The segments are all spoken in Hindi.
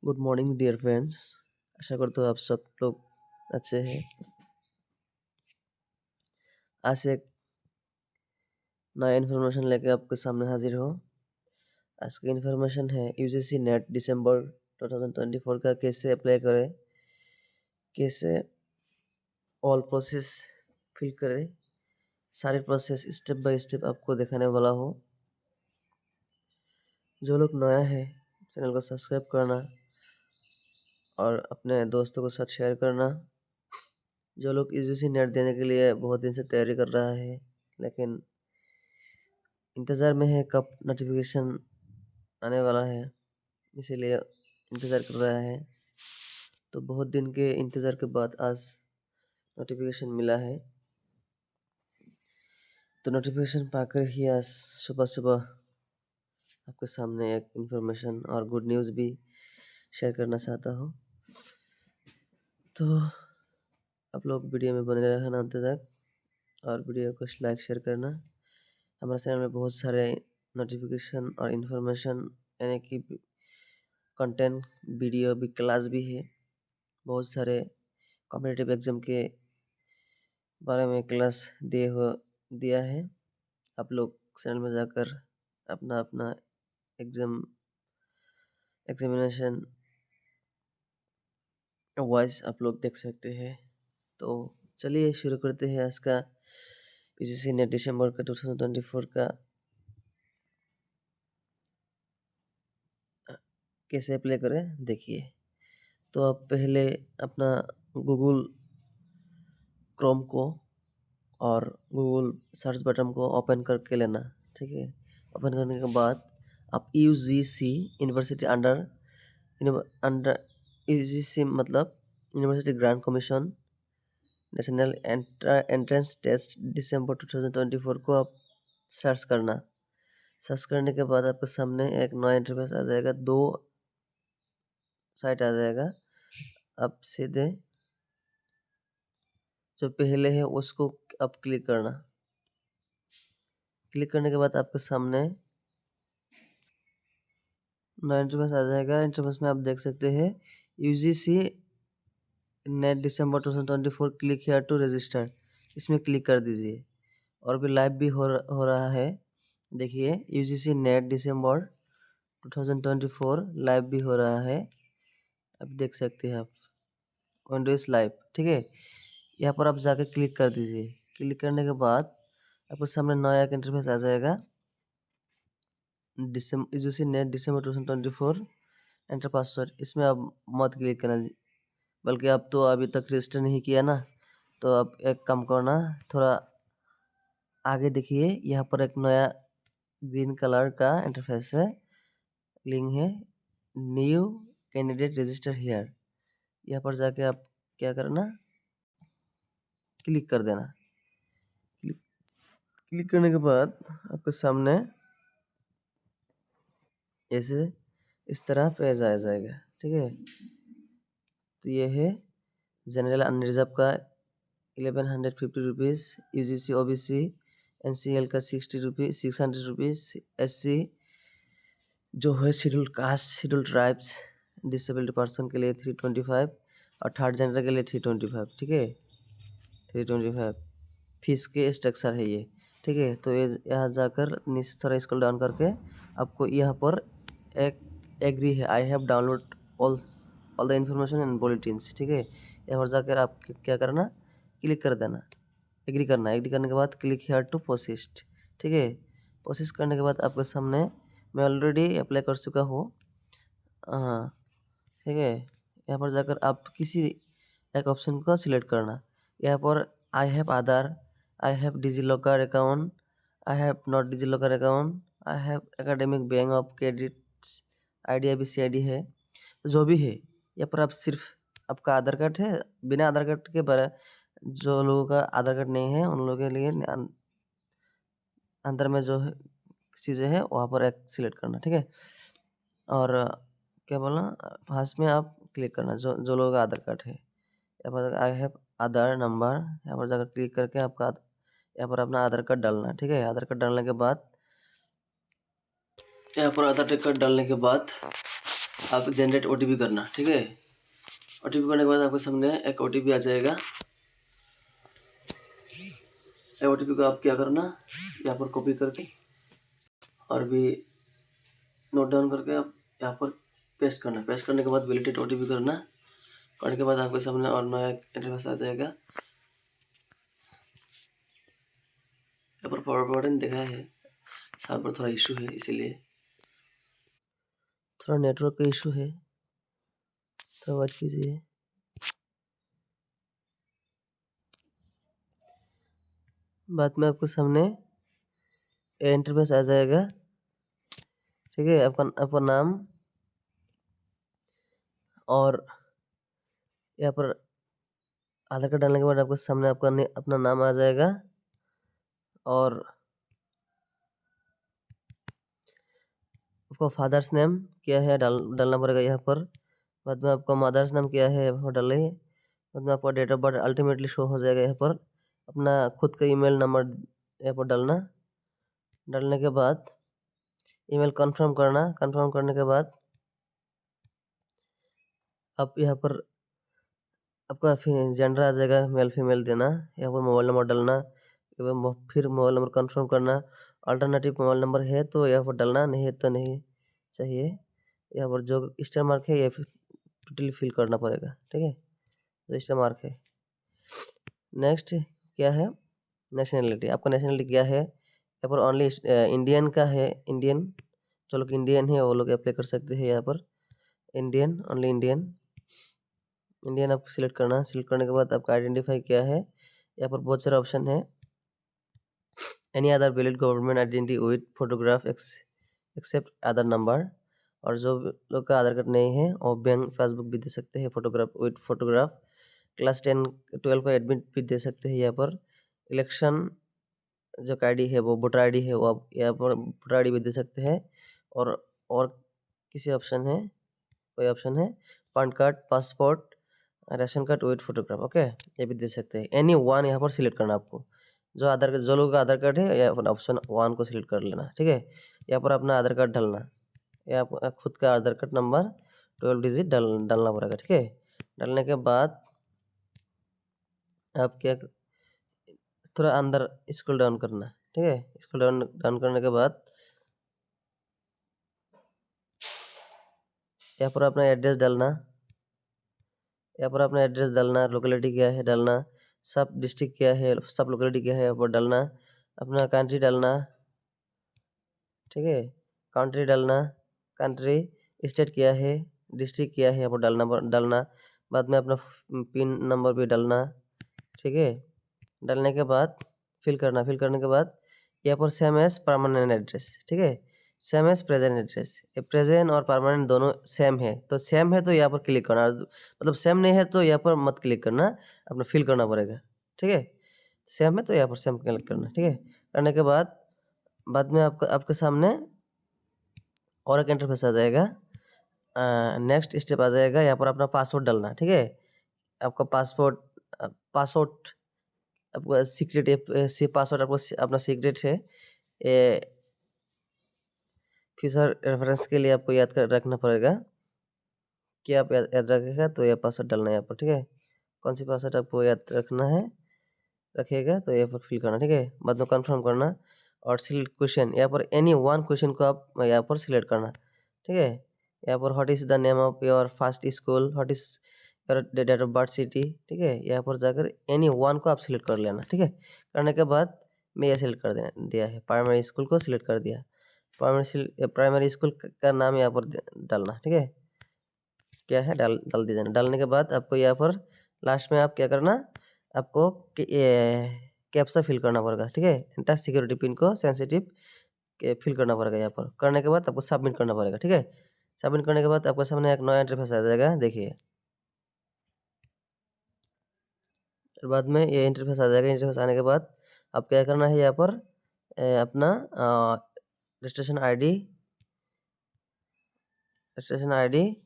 Good morning dear friends. आशा करता हूँ आप सब लोग अच्छे हैं। आज एक नया इन्फॉर्मेशन लेके आपके सामने हाजिर हो। आज का इन्फॉर्मेशन है यूजीसी नेट दिसंबर 2024 का कैसे अप्लाई करें, कैसे ऑल प्रोसेस फिल करें, सारे प्रोसेस स्टेप बाय स्टेप आपको दिखाने वाला हो। जो लोग नया है चैनल को सब्सक्राइब करना और अपने दोस्तों के साथ शेयर करना। जो लोग यूजीसी नेट देने के लिए बहुत दिन से तैयारी कर रहा है लेकिन इंतज़ार में है कब नोटिफिकेशन आने वाला है, इसीलिए इंतज़ार कर रहा है। तो बहुत दिन के इंतज़ार के बाद आज नोटिफिकेशन मिला है। तो नोटिफिकेशन पाकर ही आज सुबह सुबह आपके सामने एक इन्फॉर्मेशन और गुड न्यूज़ भी शेयर करना चाहता हूँ। तो आप लोग वीडियो में बने रहना अंत तक और वीडियो को लाइक शेयर करना। हमारे चैनल में बहुत सारे नोटिफिकेशन और इन्फॉर्मेशन यानी कि कंटेंट वीडियो भी क्लास भी है। बहुत सारे कॉम्पिटिटिव एग्जाम के बारे में क्लास दिया है। आप लोग चैनल में जाकर अपना अपना एग्जामिनेशन वाइज आप लोग देख सकते हैं। तो चलिए शुरू करते हैं आज का यूजीसी नेट दिसंबर का 2024 का कैसे अप्लाई करें देखिए। तो आप पहले अपना गूगल क्रोम को और गूगल सर्च बटन को ओपन करके लेना, ठीक है। ओपन करने के बाद आप यूजीसी यूनिवर्सिटी अंडर यूजीसी मतलब university grant commission national entrance test दिसंबर 2024 को आप सर्च करना। सर्च करने के बाद आपके सामने एक नया इंटरफेस आ जाएगा, दो साइट आ जाएगा। आप सीधे जो पहले है उसको आप क्लिक करना। क्लिक करने के बाद आपके सामने नया इंटरफेस आ जाएगा। इंटरफेस में आप देख सकते हैं UGC NET December 2024 click here to register, इसमें क्लिक कर दीजिए। और भी लाइव भी हो रहा है। देखिए यूजीसी नेट दिसंबर 2024 लाइव भी हो रहा है। अब देख सकते हैं आप विंडोज लाइव, ठीक है। यहाँ पर आप जाके क्लिक कर दीजिए। क्लिक करने के बाद आपके सामने नया एक इंटरफेस आ जाएगा। UGC NET December 2024 enter password, इसमें आप मत क्लिक करना, बल्कि आप तो अभी तक रजिस्टर नहीं किया ना। तो आप एक काम करना, थोड़ा आगे देखिए, यहाँ पर एक नया ग्रीन कलर का इंटरफेस है, लिंक है न्यू कैंडिडेट रजिस्टर हियर। यहाँ पर जाके आप क्या करना, क्लिक कर देना। क्लिक करने के बाद आपके सामने ऐसे इस तरह पेज आ जाएगा, ठीक है। तो ये है जनरल अनरिजर्व का 1150 रुपीज़, यूजीसी ओबीसी एनसीएल का 600 रुपीज़, एससी जो है scheduled caste scheduled tribes disabled person के लिए 325 और थर्ड जेंडर के लिए 325, ठीक है। 325 फीस के स्ट्रक्चर है ये, ठीक है। तो ये यहाँ जाकर नीचे थोड़ा स्क्रॉल डाउन करके आपको यहाँ पर एक एग्री है, I have download all the information and bulletins, ठीक है। यहाँ पर जाकर आप क्या करना, क्लिक कर देना, एग्री करना। एग्री करने के बाद क्लिक हियर टू प्रोसीड, ठीक है। प्रोसेस करने के बाद आपके सामने मैं ऑलरेडी अप्लाई कर चुका हूँ, हाँ, ठीक है। यहाँ पर जाकर आप किसी एक ऑप्शन को सिलेक्ट करना। यहाँ पर I have Aadhaar, I have DigiLocker account, I have not DigiLocker account, I have academic bank of credits IDIB है, जो भी है। यहाँ पर आप सिर्फ आपका आधार कार्ड है, बिना आधार कार्ड के बारे जो लोगों का आधार कार्ड नहीं है उन लोगों के लिए अंदर में जो है चीज़ें हैं वहाँ पर एक सिलेक्ट करना, ठीक है। और क्या बोलना, फर्स्ट में आप क्लिक करना जो लोगों का आधार कार्ड है। यहाँ पर आई हैव आधार नंबर, यहाँ पर जाकर क्लिक करके आपका यहाँ पर अपना आधार कार्ड डालना, ठीक है। आधार कार्ड डालने के बाद यहाँ पर आधार कार्ड डालने के बाद आप जनरेट ओटीपी करना, ठीक है। ओटीपी करने के बाद आपके सामने एक ओटीपी आ जाएगा। ओटीपी को आप क्या करना, यहाँ पर कॉपी करके और भी नोट डाउन करके आप यहाँ पर पेस्ट करना। पेस्ट करने के बाद वैलिडेट ओटीपी करने के बाद आपके सामने और नया इंटरफेस आ जाएगा। यहाँ पर पावर बटन दिखाया है, सर्वर थोड़ा इशू है इसीलिए, थोड़ा नेटवर्क का इशू है, थोड़ा वेट कीजिए। बाद में आपके सामने इंटरफेस आ जाएगा, ठीक है। आपका नाम और यहाँ पर आधार कार्ड डालने के बाद आपके सामने अपना नाम आ जाएगा और आपका फादर्स नेम क्या है डालना पड़ेगा यहाँ पर। बाद में आपका मदर्स नेम क्या है वो डालिए। बाद में आपका date of birth ultimately show हो जाएगा यहाँ पर। अपना खुद का ईमेल नंबर यहाँ पर डालने के बाद ईमेल कंफर्म करने के बाद आप यहाँ पर आपका जेंडर आ जाएगा, मेल फीमेल देना। यहाँ पर मोबाइल नंबर डालना, फिर मोबाइल नंबर कंफर्म करना। अल्टरनेटिव मोबाइल नंबर है तो यहाँ पर डालना, नहीं है तो नहीं चाहिए। यहाँ पर जो स्टार मार्क है ये टोटली फिल करना पड़ेगा, ठीक है, जो स्टार मार्क है। नेक्स्ट क्या है, नेशनलिटी। आपका नेशनलिटी क्या है, यहाँ पर ओनली इंडियन का है। इंडियन, जो लोग इंडियन है वो लोग अप्लाई कर सकते हैं यहाँ पर। इंडियन, ओनली इंडियन आपको सिलेक्ट करना। सिलेक्ट करने के बाद आपका आइडेंटिफाई क्या है, यहाँ पर बहुत सारे ऑप्शन है। Any other valid government identity with photograph except Aadhaar number. और जो लोग का आधार कार्ड नहीं है वो बैंक पासबुक भी दे सकते हैं, फोटोग्राफ। क्लास 10 12 का एडमिट भी दे सकते हैं यहाँ पर। इलेक्शन जो आईडी है वो वोटर आईडी है, वो आप यहाँ पर वोटर आईडी भी दे सकते हैं। और किसी ऑप्शन है, कोई ऑप्शन है pan card, passport, ration card with photograph, okay, ये भी दे सकते हैं। एनी वन यहाँ पर सिलेक्ट करना आपको। जो लोगों का आधार कार्ड है, या ऑप्शन 1 को सिलेक्ट कर लेना, ठीक है। यहाँ पर अपना आधार कार्ड डालना, या खुद का आधार कार्ड नंबर 12 डिजिट डालना पड़ेगा, ठीक है। डालने के बाद आप क्या, थोड़ा अंदर स्क्रॉल डाउन करना, ठीक है। स्क्रॉल डाउन करने के बाद यहाँ पर अपना एड्रेस डालना। यहाँ पर अपना एड्रेस डालना, लोकेलिटी क्या है डालना, सब डिस्ट्रिक्ट क्या है, सब लोकेलिटी क्या है यहाँ पर डालना। अपना कंट्री डालना, ठीक है, कंट्री डालना, कंट्री, स्टेट क्या है, डिस्ट्रिक्ट क्या है यहाँ पर डालना। बाद में अपना पिन नंबर भी डालना, ठीक है। डालने के बाद फिल करने के बाद यहाँ पर सेम एज परमानेंट एड्रेस, ठीक है, सेम एज प्रेजेंट एड्रेस। ये प्रेजेंट और परमानेंट दोनों सेम है, तो सेम है तो यहाँ पर क्लिक करना, मतलब सेम नहीं है तो यहाँ पर मत क्लिक करना, अपना फिल करना पड़ेगा, ठीक है। सेम है तो यहाँ पर सेम क्लिक करना, ठीक है। करने के बाद में आपके सामने और एक इंटरफेस आ जाएगा। नेक्स्ट स्टेप आ जाएगा, यहाँ पर अपना पासवर्ड डालना, ठीक है। आपका पासवर्ड आपका सीक्रेट पासवर्ड आपको अपना सीक्रेट है। ये फ्यूचर रेफरेंस के लिए आपको याद कर रखना पड़ेगा कि आप याद रखेगा तो ये पासवर्ड डालना है यहाँ पर, ठीक है। कौन सी पासवर्ड आपको याद रखना है, रखिएगा तो यहाँ पर फिल करना, ठीक है। बाद में कंफर्म करना और सिलेक्ट क्वेश्चन, यहाँ पर एनी वन क्वेश्चन को आप यहाँ पर सिलेक्ट करना, ठीक है। यहाँ पर what is the name of your first school, what is your date of birth city, ठीक है। यहाँ पर जाकर एनी वन को आप सिलेक्ट कर लेना, ठीक है। करने के बाद मैं ये सिलेक्ट कर दिया है, प्राइमरी स्कूल को सिलेक्ट कर दिया। प्राइमरी स्कूल का नाम यहाँ पर डालना, ठीक है, क्या है डाल दिया जाना। डालने के बाद आपको यहाँ पर लास्ट में आप क्या करना, आपको कैप्चा फिल करना पड़ेगा, ठीक है। एंटर सिक्योरिटी पिन को सेंसिटिव फिल करना पड़ेगा यहाँ पर। करने के बाद आपको सबमिट करना पड़ेगा, ठीक है। सबमिट करने के बाद आपके सामने एक नया इंटरफेस आ जाएगा, देखिए। बाद में ये इंटरफेस आ जाएगा। इंटरफेस आने के बाद आप क्या करना है, यहाँ पर अपना रजिस्ट्रेशन आईडी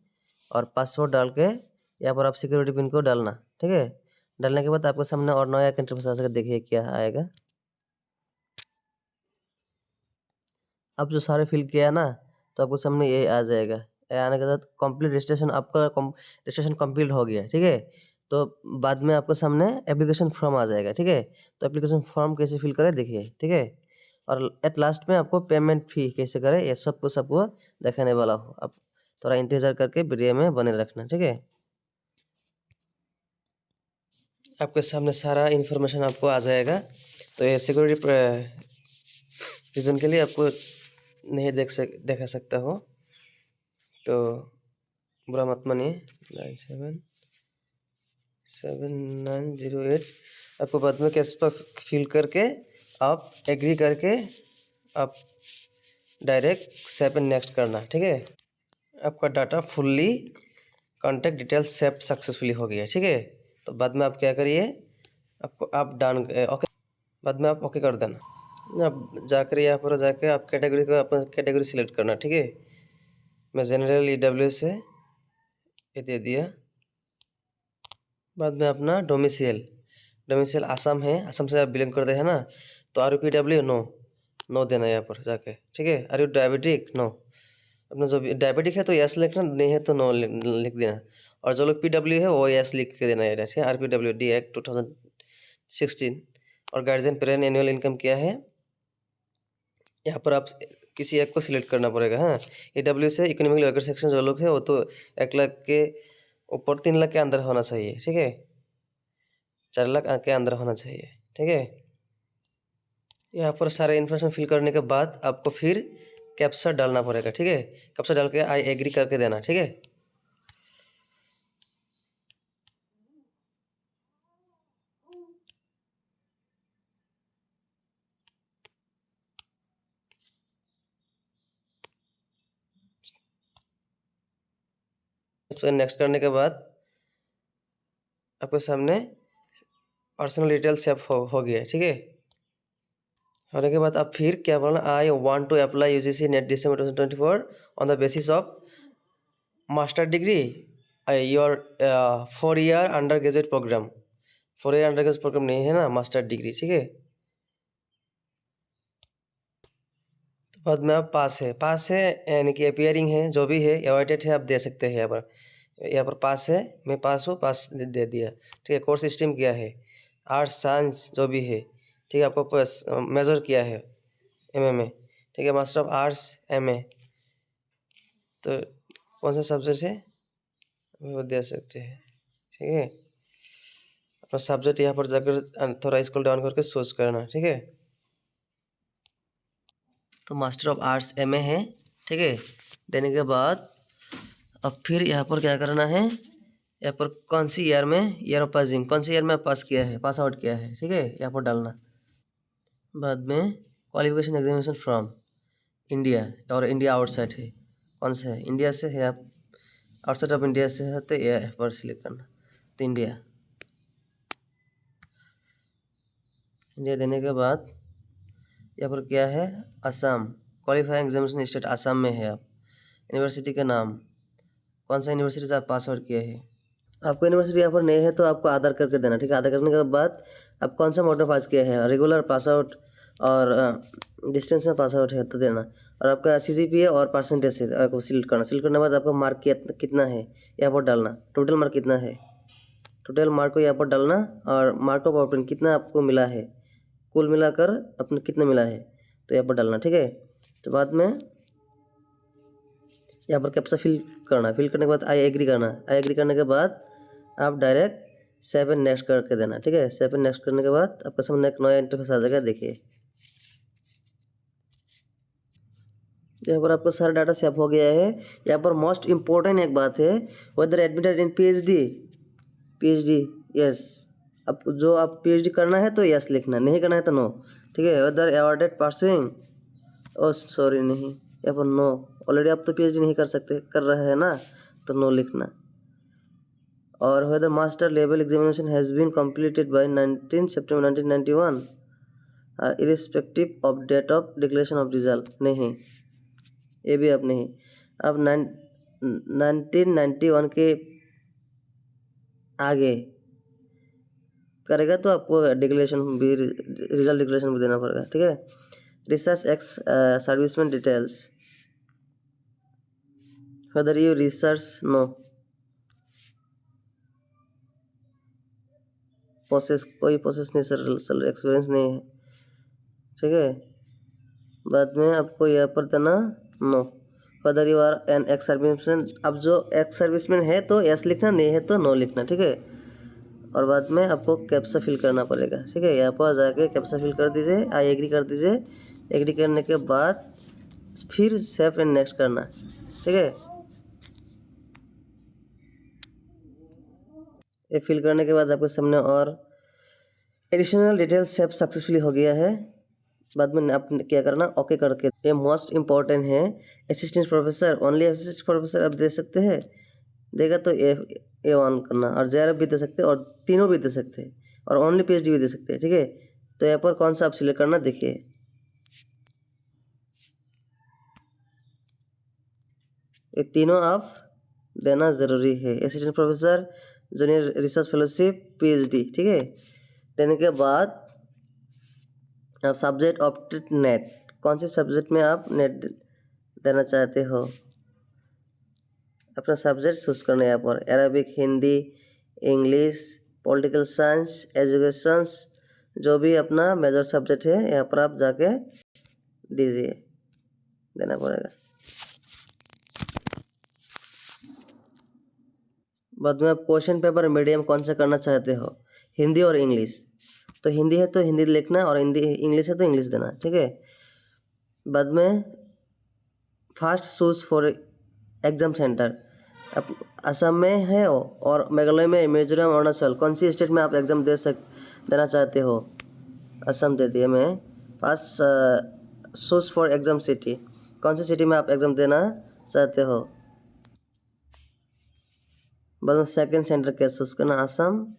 और पासवर्ड डाल के यहाँ पर आप सिक्योरिटी पिन को डालना, ठीक है। डालने के बाद आपके सामने और नया इंटरफेस आ जाएगा, देखिए क्या आएगा। अब जो सारे फिल किया ना तो आपको सामने ये आ जाएगा, आने के बाद कंप्लीट रजिस्ट्रेशन, आपका रजिस्ट्रेशन कंप्लीट हो गया, ठीक है। तो बाद में आपके सामने एप्लीकेशन फॉर्म आ जाएगा, ठीक है। तो एप्लीकेशन फॉर्म कैसे फिल करें देखिए, ठीक है। और एट लास्ट में आपको पेमेंट फी कैसे करें ये सबको दिखाने वाला हूँ। आप थोड़ा इंतजार करके वीडियो में बने रखना, ठीक है। आपके सामने सारा इन्फॉर्मेशन आपको आ जाएगा। तो ये सिक्योरिटी रीजन के लिए आपको नहीं देखा सकता हो, तो बुरा मत मानिए। 977908 आपको बाद में कैश पर फिल करके आप एग्री करके आप डायरेक्ट सेव एंड नेक्स्ट करना, ठीक है। आपका data fully contact detail save successfully हो गया, ठीक है। तो बाद में आप क्या करिए, आपको आप डन ओके, बाद में आप ओके कर देना। अब जाकर यहाँ पर जाकर आप कैटेगरी को अपना कैटेगरी सिलेक्ट करना, ठीक है। मैं जनरल EWS से ये दे दिया। बाद में अपना डोमिसाइल आसाम है, आसाम से आप बिलोंग करते हैं ना, तो RUPW नो देना यहाँ पर जाके, ठीक है। आर यू डायबिटिक नो, अपना जो डायबिटिक है तो यस लिखना, नहीं है तो नो लिख देना। और जो लोग PW है वो यस लिख के देना है, ठीक है। RPWD act 2016। और गार्जियन पेरेंट एनुअल इनकम क्या है, यहाँ पर आप किसी एक को सिलेक्ट करना पड़ेगा। हाँ, EW से इकोनॉमिकली वेकर सेक्शन जो लोग है वो तो 1 लाख के ऊपर 3 लाख के अंदर होना चाहिए, ठीक है। 4 लाख के अंदर होना चाहिए, ठीक है। यहाँ पर सारे इन्फॉर्मेशन फिल करने के बाद आपको फिर कैप्चा डालना पड़ेगा, ठीक है। कैप्चा डाल के आई एग्री करके देना, ठीक है। फिर नेक्स्ट करने के बाद आपके सामने पर्सनल डिटेल सेव हो गया, ठीक है। होने के बाद आप फिर क्या बोलना, I want to apply UGC NET December 2024 on the basis of master degree your 4 year undergraduate program. 4 year undergraduate program नहीं है ना, मास्टर डिग्री, ठीक है। तो बाद में आप पास है यानी कि अपियरिंग है, जो भी है अवॉइडेड है आप दे सकते हैं। यहाँ पर पास है, मैं पास हूँ, पास दे दिया, ठीक है। कोर्स स्ट्रीम क्या है, आर्ट्स साइंस जो भी है, ठीक है। आपको मेजर किया है MM में, ठीक है। मास्टर ऑफ आर्ट्स MA, तो कौन सा सब्जेक्ट है वो दे सकते हैं, ठीक है। अपना सब्जेक्ट यहाँ पर जाकर थोड़ा स्क्रॉल डाउन करके सोच करना, ठीक है। तो मास्टर ऑफ आर्ट्स MA है, ठीक है। देने के बाद अब फिर यहाँ पर क्या करना है, यहाँ पर कौन सी ईयर में, ईयर ऑफ पासिंग कौन सी ईयर में पास किया है, पास आउट किया है, ठीक है, यहाँ पर डालना। बाद में क्वालिफिकेशन एग्जामिनेशन फ्रॉम इंडिया और इंडिया आउटसाइड है, कौन सा है, इंडिया से है, आप आउटसाइड ऑफ इंडिया से है तो यहाँ पर सिलेक्ट करना। तो इंडिया देने के बाद यहाँ पर क्या है, Assam qualifying examination state Assam में है। आप यूनिवर्सिटी का नाम, कौन सा यूनिवर्सिटी से आप पास आउट किए हैं। आपको यूनिवर्सिटी यहाँ पर नहीं है तो आपको आधार करके देना, ठीक है। आधार करने के बाद आप कौन सा मोड में पास किया है, रेगुलर पास आउट और डिस्टेंस में पास आउट है तो देना। और आपका CGPA और परसेंटेज है आपको सिलेक्ट करना। सिलेक्ट करने के बाद आपका मार्क कितना है यहाँ पर डालना, टोटल मार्क कितना है, टोटल मार्क को यहाँ पर डालना। और मार्क ऑफ आउटपुट कितना आपको मिला है, कुल मिलाकर अपने कितना मिला है तो यहाँ पर डालना, ठीक है। तो बाद में यहाँ पर कैप्चा फिल करना, फिल करने के बाद आई एग्री करना। आई एग्री करने के बाद आप डायरेक्ट सेव एंड नेक्स्ट करके देना, ठीक है। सेव एंड नेक्स्ट करने के बाद आपके सामने एक नया इंटरफेस आ जाएगा, देखिए यहाँ पर आपका सारा डाटा सेव हो गया है। यहाँ पर मोस्ट इम्पोर्टेंट एक बात है, whether admitted in PhD yes. अब जो आप PhD करना है तो यस लिखना, नहीं करना है तो नो, ठीक है। वेदर अवॉर्डेड परसुइंग, ओ सॉरी नहीं, यहाँ पर नो, ऑलरेडी आप तो PhD नहीं कर सकते, कर रहे हैं ना, तो नो लिखना। और whether master level examination has been completed by 19 September 1991 irrespective of date of declaration of result, नहीं, ये भी आप नहीं। अब 1991 के आगे करेगा तो आपको डिक्लेरेशन भी, रिजल्ट डिक्लेरेशन भी देना पड़ेगा, ठीक है। Research ex serviceman details, whether you research, no, process, कोई प्रोसेस नहीं सर, एक्सपीरियंस नहीं है, ठीक है। बाद में आपको यहाँ पर देना no, whether you are an ex serviceman. अब जो एक्स सर्विसमैन है तो यस लिखना, नहीं है तो नो लिखना, ठीक है। और बाद में आपको कैप्चा फिल करना पड़ेगा, ठीक है। यहाँ पर जाके कैप्चा फिल कर दीजिए, आई एग्री कर दीजिए। एग्री करने के बाद फिर सेव एंड नेक्स्ट करना, ठीक है। ये फिल करने के बाद आपके सामने और एडिशनल डिटेल सेव सक्सेसफुली हो गया है। बाद में आप क्या करना, ओके करके, ये मोस्ट इम्पोर्टेंट है। Assistant professor, only assistant professor आप दे सकते हैं, देगा तो ए ऑन करना, और जेआरएफ भी दे सकते हैं, और तीनों भी दे सकते हैं, और ओनली पीएचडी भी दे सकते हैं, ठीक है। तो यहाँ पर कौन सा आप सिलेक्ट करना, देखिए ये तीनों आप देना ज़रूरी है, assistant professor, junior research fellowship, PhD, ठीक है। देने के बाद आप सब्जेक्ट ऑप्टेड नेट, कौन से सब्जेक्ट में आप नेट देना चाहते हो, अपना सब्जेक्ट चूज करना है। यहाँ पर Arabic, Hindi, English, political science, educations, जो भी अपना मेजर सब्जेक्ट है यहाँ पर आप जाके दीजिए, देना पड़ेगा। बाद में आप क्वेश्चन पेपर मीडियम कौन सा करना चाहते हो, हिंदी और इंग्लिश, तो हिंदी है तो हिंदी लिखना, और हिंदी इंग्लिश है तो इंग्लिश देना, ठीक है। बाद में first choose for exam centre, आप असम में है और मेघालय में, मिजोरम, अरुणाचल, कौन सी स्टेट में आप एग्ज़ाम देना चाहते हो, असम दे दिए मैं। First choose for exam city, कौन सी सिटी में आप एग्ज़ाम देना चाहते हो। बाद में सेकेंड सेंटर क्या चूज करना, असम,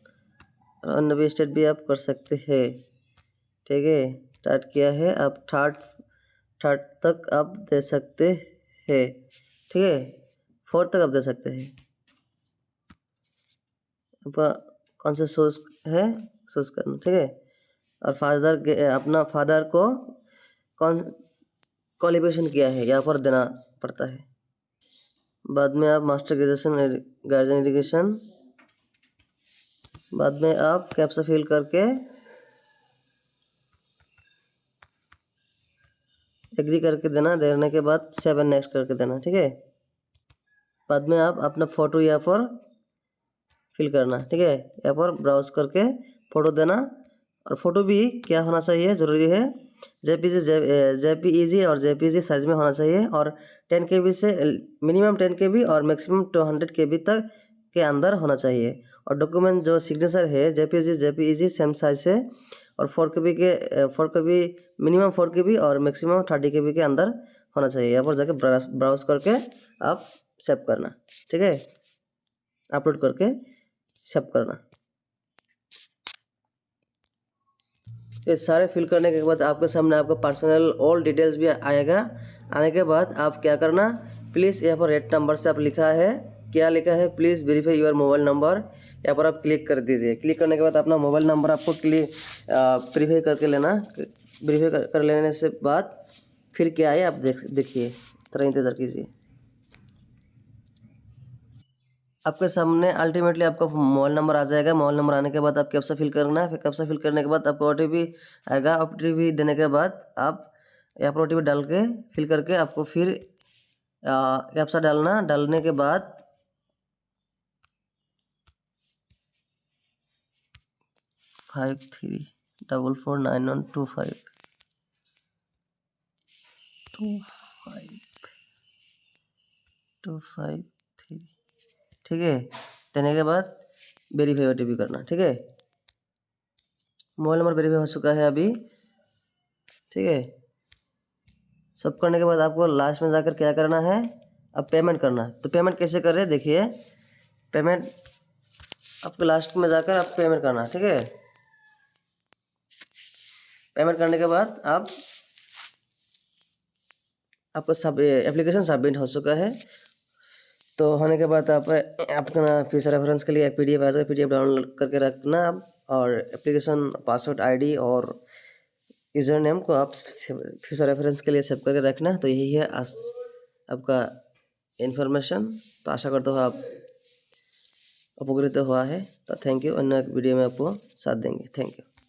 और अन्य भी स्टेट भी आप कर सकते हैं, ठीक है। स्टार्ट किया है, आप थर्ड तक आप दे सकते हैं, ठीक है। फोर्थ तक आप दे सकते हैं, कौन सा सोर्स है सोर्स करना, ठीक है। और फादर के, अपना फादर को कौन क्वालिफिकेशन किया है यहाँ पर देना पड़ता है। बाद में आप मास्टर ग्रेजुएशन, गार्जियन एजुकेशन, बाद में आप कैप्चा फिल करके एग्री करके देना, देने के बाद सेवन नेक्स्ट करके देना, ठीक है। बाद में आप अपना फ़ोटो यहाँ पर फिल करना, ठीक है। यहाँ पर ब्राउज करके फ़ोटो देना, और फोटो भी क्या होना चाहिए, ज़रूरी है जेपीईजी और जेपीईजी साइज में होना चाहिए, और 10 KB से मिनिमम 10 KB और मैक्सिमम 200 KB तक के अंदर होना चाहिए। और डॉक्यूमेंट जो सिग्नेचर है जेपीईजी सेम साइज है, और 4 KB मिनिमम 4 KB और मैक्सिमम 30 KB के अंदर होना चाहिए। यहाँ पर जाके ब्राउज करके आप सेव करना, ठीक है, अपलोड करके सेव करना। ये सारे फिल करने के बाद आपके सामने आपका पर्सनल ऑल डिटेल्स भी आएगा। आने के बाद आप क्या करना, प्लीज़ यहाँ पर रेड नंबर से आप लिखा है, क्या लिखा है, please verify your mobile number, यहाँ पर आप क्लिक कर दीजिए। क्लिक करने के बाद अपना मोबाइल नंबर आपको वेरीफाई करके लेना। वेरीफाई कर लेने से बाद फिर क्या है आप देखिए, थोड़ा इंतज़ार कीजिए। आपके सामने अल्टीमेटली आपका मोबाइल नंबर आ जाएगा। मोबाइल नंबर आने के बाद आप कैप्चा फिल करना है। फिर कैप्चा फिल करने के बाद आपको ओटीपी आएगा। ओटीपी देने के बाद आप यहाँ पर ओटीपी डाल के फिल करके आपको फिर कैप्चा डालना। डालने के बाद 53449125 253, ठीक है। देने के बाद वेरीफाई ओटीपी करना, ठीक है। मोबाइल नंबर वेरीफाई हो चुका है अभी, ठीक है। सब करने के बाद आपको लास्ट में जाकर क्या करना है, अब पेमेंट करना है। तो पेमेंट कैसे कर रहे हैं देखिए, पेमेंट आपको लास्ट में जाकर आप पेमेंट करना, ठीक है। पेमेंट करने के बाद आपका सब एप्लीकेशन सबमिट हो चुका है। तो होने के बाद आप अपना फ्यूचर रेफरेंस के लिए एक पीडीएफ आ जाए, पीडीएफ डाउनलोड करके रखना आप, और एप्लीकेशन पासवर्ड आईडी और यूज़र नेम को आप फ्यूचर रेफरेंस के लिए सेव करके रखना। तो यही है आपका इन्फॉर्मेशन। तो आशा करता हूँ आप उपकृत हुआ है। तो थैंक यू। अन्य एक वीडियो में आपको साथ देंगे। Thank you.